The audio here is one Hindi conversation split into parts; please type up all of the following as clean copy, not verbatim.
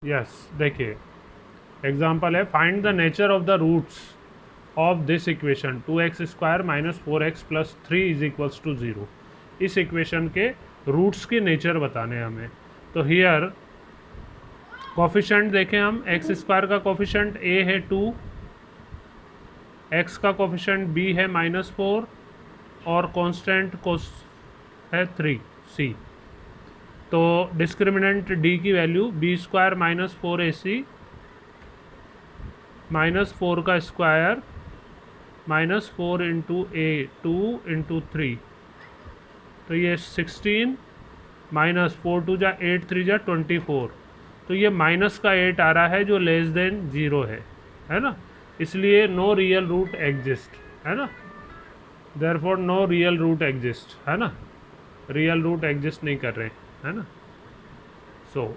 यस, देखिए एग्जाम्पल है, find the nature of the roots of this equation 2x² - 4x + 3 = 0। इस इक्वेशन के रूट्स के नेचर बताने हैं हमें। तो हियर कोफिशेंट देखें हम, x² का कोफिशेंट a है 2, x का कोफिशेंट b है -4 और कांस्टेंट है 3 c। तो डिस्क्रिमिनेंट d की वैल्यू b² - 4ac -4 का स्क्वायर -4 × a 2 × 3, तो ये 16 -4 2 जा 8 3 जा 24। तो ये माइनस का 8 आ रहा है जो लेस देन 0 है ना, इसलिए नो रियल रूट एग्जिस्ट, है ना, therefore no real root exist, है ना, रियल रूट एग्जिस्ट नहीं कर रहे, है ना। So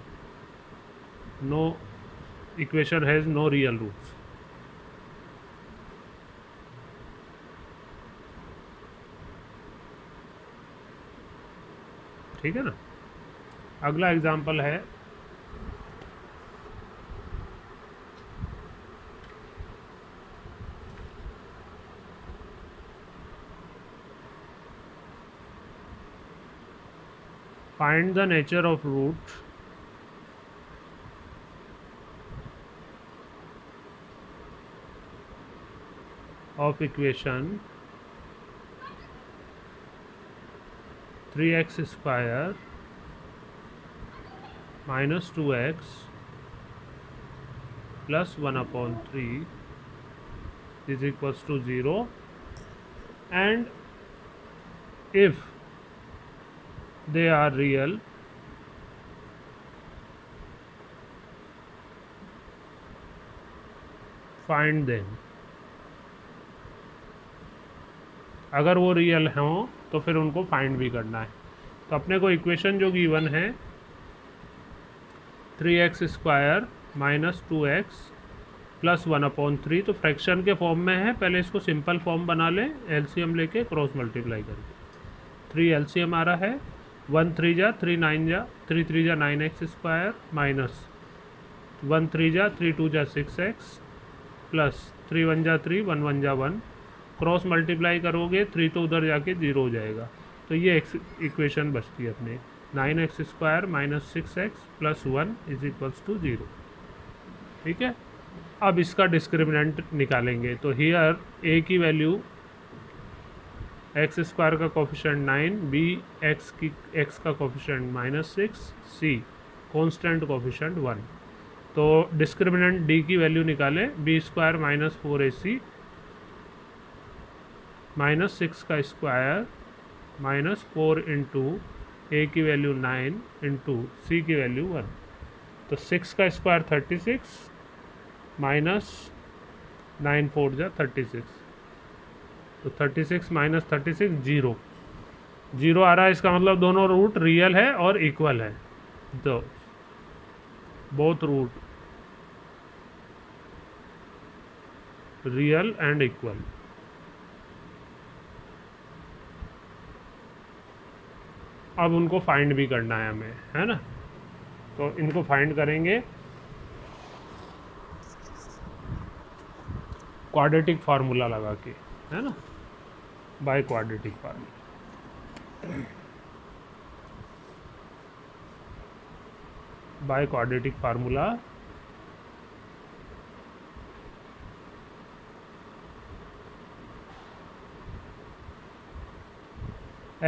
no equation has no real roots. ठीक है ना। अगला एग्जाम्पल है, find the nature of root of equation 3x² - 2x + 1/3 = 0, and if they are real, find them। अगर वो रियल हों तो फिर उनको फाइंड भी करना है। तो अपने को इक्वेशन जो गिवन है 3x² - 2x + 1/3, तो फ्रैक्शन के फॉर्म में है, पहले इसको सिंपल फॉर्म बना लें, एलसीएम लेके क्रॉस मल्टीप्लाई करके। 3 एलसीएम आ रहा है, 1 3 जा 3 9 जा 3 3 जा 9x² माइनस 1 3 जा 3 2 जा 6x प्लस 3 1 जा 3 1 1 जा 1, क्रॉस मल्टीप्लाई करोगे 3 तो उधर जाके 0 हो जाएगा। तो ये इक्वेशन बचती है अपने 9x² - 6x + 1 = 0। ठीक है, अब इसका डिस्क्रिमिनेंट निकालेंगे। तो हियर a की वैल्यू x² का कोफिशेंट 9, b x का कोफिशेंट -6, c कांस्टेंट कोफिशेंट 1। तो डिस्क्रिमिनेंट d की वैल्यू निकालें, b² - 4ac -6 का स्क्वायर -4 × a की वैल्यू 9 × c की वैल्यू 1। तो 6 का स्क्वायर 36 -9 4 जा 36, तो 36 - 36 0 0 आ रहा है। इसका मतलब दोनों रूट रियल है और इक्वल है। तो both root real and equal. अब उनको फाइंड भी करना है हमें, है ना। तो इनको फाइंड करेंगे क्वाड्रेटिक फार्मूला लगा के, है ना, by quadratic formula, by quadratic formula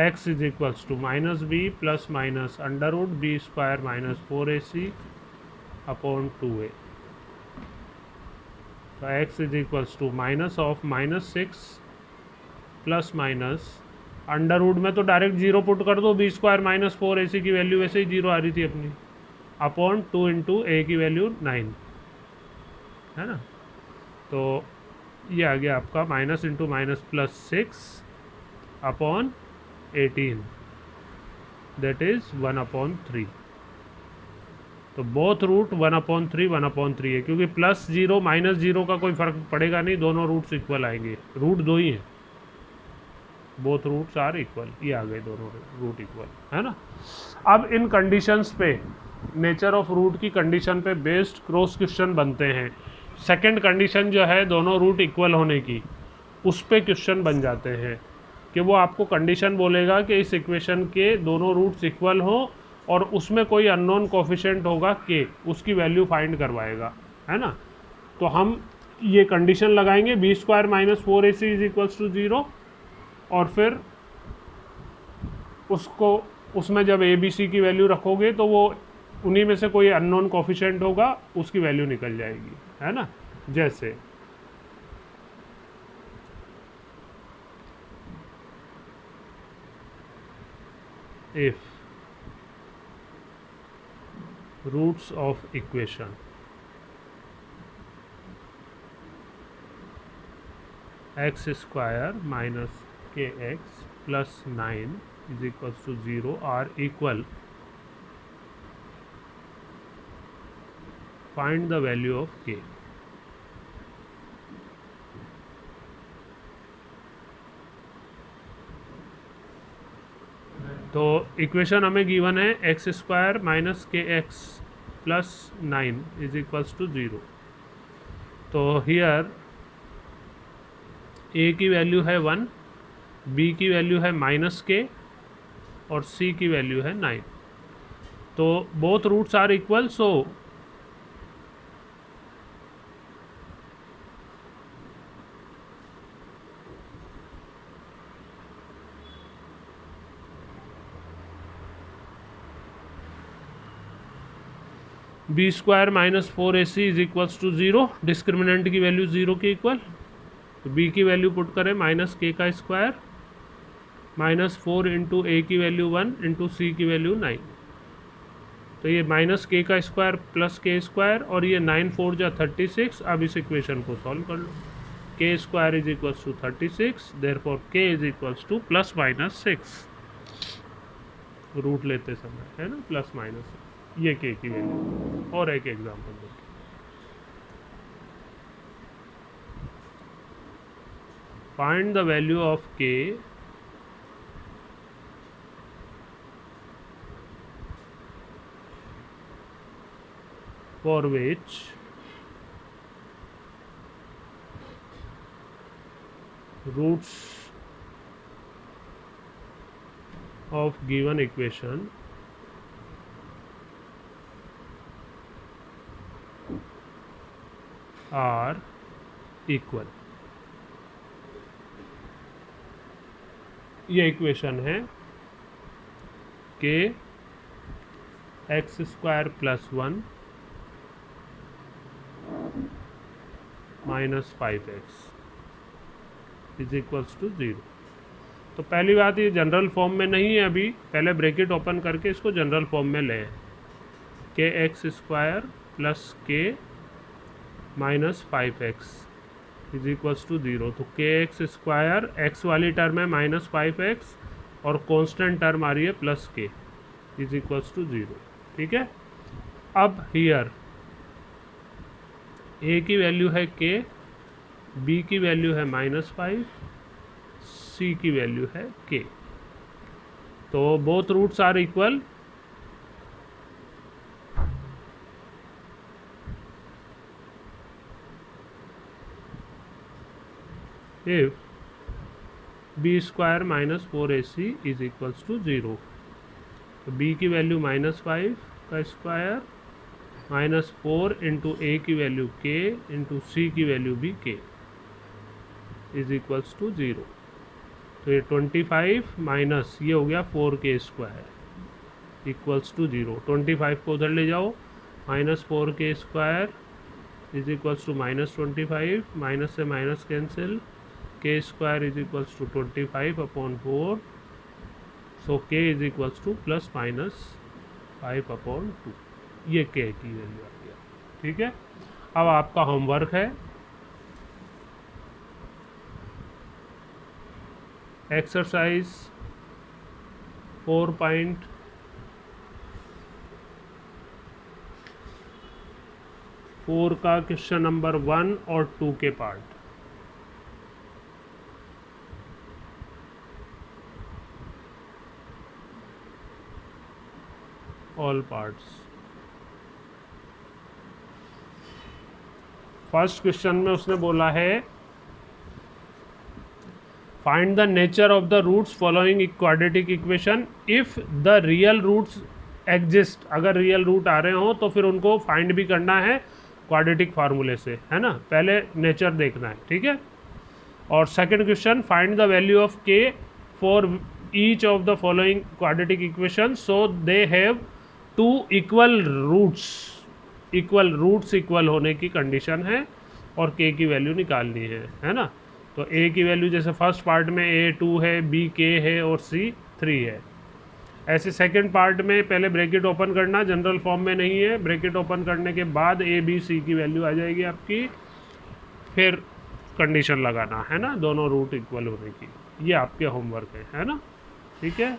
x = -b + -√b² - 4ac / 2a। तो x = -6 + अंडर रूट में तो डायरेक्ट 0 पुट कर दो, b² - 4ac की वैल्यू वैसे ही 0 आ रही थी अपनी, / 2 × a की वैल्यू 9, है ना। तो ये आ गया आपका -(-) +6/18, दैट इज़ 1/3। तो बोथ रूट 1/3 1/3 है, क्योंकि +0 -0 का कोई फ़र्क पड़ेगा नहीं, दोनों रूट्स इक्वल आएंगे, रूट 2 ही हैं, बोथ रूट्स आर इक्वल, ये आ गए दोनों रूट इक्वल, है ना। अब इन कंडीशंस पे नेचर ऑफ रूट की कंडीशन पे बेस्ड क्रॉस क्वेश्चन बनते हैं। सेकंड कंडीशन जो है दोनों रूट इक्वल होने की, उस पे क्वेश्चन बन जाते हैं कि वो आपको कंडीशन बोलेगा कि इस इक्वेशन के दोनों रूट्स इक्वल हो और उसमें कोई अननोन कोफिशिएंट होगा के, उसकी वैल्यू फाइंड करवाएगा, है ना। तो हम ये कंडीशन लगाएंगे b square minus 4ac is equals to 0, और फिर उसको उसमें जब ए बी सी की वैल्यू रखोगे तो वो उन्हीं में से कोई अननोन कोफिशिएंट होगा, उसकी वैल्यू निकल जाएगी, है ना। जैसे if roots of equation x square minus k x plus 9 is equals to 0 are equal, find the value of k. तो इक्वेशन हमें गिवन है x square minus k x plus 9 is equals to 0। तो हियर ए की वैल्यू है 1, बी की वैल्यू है माइनस के, और सी की वैल्यू है 9। तो both roots are equal, so b square minus 4ac is equals to 0, discriminant की वैल्यू 0 के इक्वल। तो बी की वैल्यू पुट करें माइनस के का स्क्वायर माइनस 4 इंटू ए की वैल्यू 1 इंटू सी की वैल्यू 9। तो ये माइनस के का स्क्वायर प्लस के स्क्वायर, और ये 9 4 जा 36। अब इस इक्वेशन को सॉल्व कर लो। K square is equals to 36, therefore k is equals to plus minus 6, root लेते समय, है ना, प्लस माइनस। ये के की वैल्यू। और एक एग्जाम्पल देखिए, फाइंड द वैल्यू ऑफ के for which roots of given equation are equal। ये इक्वेशन है k x square plus 1 minus 5x is equals to 0। तो पहली बात, ये जनरल फॉर्म में नहीं है अभी, पहले ब्रैकेट ओपन करके इसको जनरल फॉर्म में ले। K x square plus k minus 5x is equals to 0। तो के एक्स स्क्वायर, एक्स वाली टर्म है माइनस 5x, और कांस्टेंट टर्म आ रही है प्लस के, इज इक्वल्स टू 0। ठीक है। अब हियर ए की वैल्यू है के, बी की वैल्यू है माइनस 5, सी की वैल्यू है के। तो both roots are equal, if b square minus 4ac is equals to 0। तो बी की वैल्यू माइनस 5 का स्क्वायर माइनस 4 इंटू ए की वैल्यू के इंटू सी की वैल्यू भी के इज इक्वल्स टू 0। तो ये 25 माइनस ये हो गया 4 के स्क्वायर इक्वल्स टू 0। 25 को उधर ले जाओ, minus 4 k square is equals to minus 25, minus से minus cancel, k square is equals to 25 upon 4, so k is equals to plus minus 5 upon 2। ये के की वैल्यू आ गया। ठीक है। अब आपका होमवर्क है एक्सरसाइज 4.4 का क्वेश्चन नंबर 1 और 2 के part. All parts. First question में उसने बोला है find the nature of the roots following quadratic equation if the real roots exist. अगर रियल रूट आ रहे हो तो फिर उनको फाइंड भी करना है क्वाड्रेटिक फार्मूले से, है ना। पहले नेचर देखना है, ठीक है। और second question, find the value of k for each of the following quadratic equation so they have two equal roots. Equal होने की कंडीशन है और के की वैल्यू निकालनी है ना। तो ए की वैल्यू जैसे फर्स्ट पार्ट में ए 2 है, बी के है और सी 3 है। ऐसे सेकंड पार्ट में पहले ब्रैकेट ओपन करना, जनरल फॉर्म में नहीं है। ब्रैकेट ओपन करने के बाद ए बी सी की वैल्यू आ जाएगी आपकी, फिर कंडीशन लगाना है ना, दोनों रूट इक्वल होने की। ये आपके होमवर्क है ना, ठीक है।